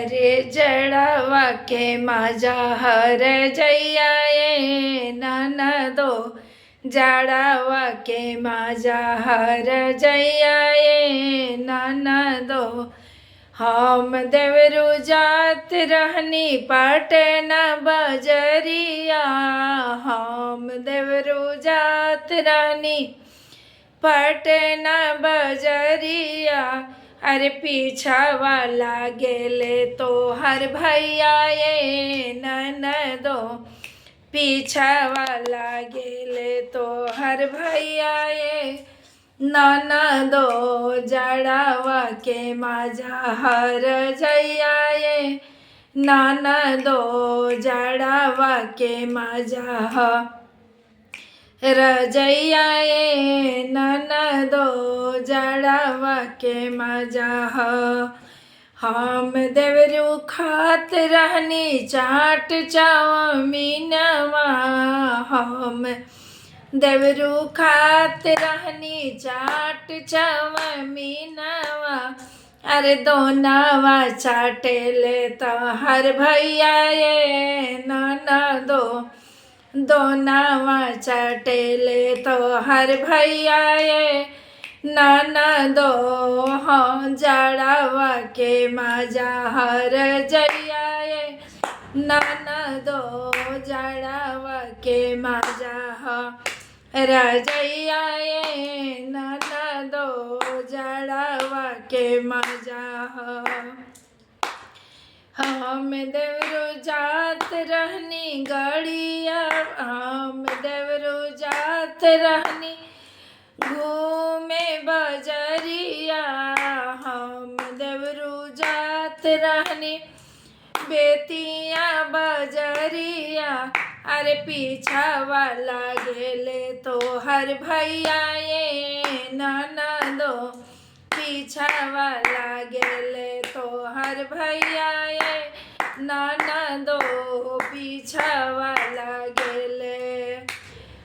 रे जड़वा के माझा हर जैया ये ननदो जड़वा के माझा हर जैया ये ननदो हम देवरू जात रहनी पटन बजरिया हम देवरू जात रहनी पटन बजरिया अरे पीछा वाला गेले तो हर भैया ये ननदो पीछा वाला गेले तो हर भैया ये ननदो जड़ावा के माझा हर जैया ये ननदो जड़ावा के माझा रजैया ये ननदो जड़ावा के माझा हम देवरू खात रहनी चाट चाउमीनवा हम देवरू खात रहनी चाट चाउमीनवा अरे दोनावा चाटेले तो हर भैया ये ननदो दोनावा चाटेले तो हर भैया ये ननदो हाँ जड़ावा के माझा हर जैया ये ननदो जड़ावा के माझा रजैया ये ननदो जड़ावा के माझा हम देवरू जात रहनी गड़िया हम देवरू जात रहनी घूमे बजरिया हम देवरू जात रहनी बेतिया बजरिया अरे पीछा वाला गेले तो हर भैया ये ननदो पीछा वाला गेले तो हर भैया ये ननदो पीछा वाला गेले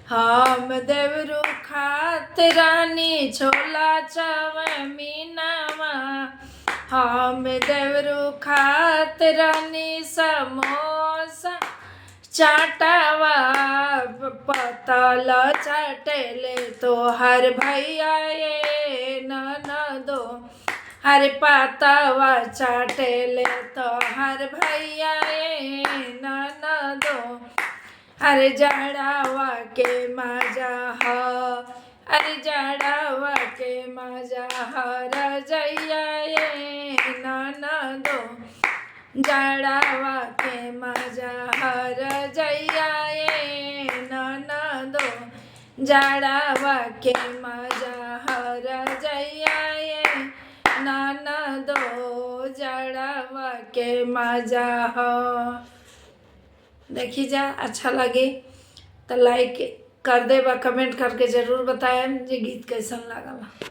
हम देवरू खात रानी छोला चाउमीनवा हम देवरू खात रानी समोसा चाटावा पतल चाटेले तो हर भैया ये ननदो हर पातावा चाटेले तो हर भैया ये ननदो अरे जड़ावा के माझा अरे जड़ावा के माझा हर जैया ये ननदो जड़ावा के माझा हर जैया ये ननदो जड़ावा के माझा हर जैया ये ननदो जड़ावा के माझा देखी जा अच्छा लगे तो लाइक कर देबा कमेंट करके ज़रूर बताएं जे गीत कैसन लागला।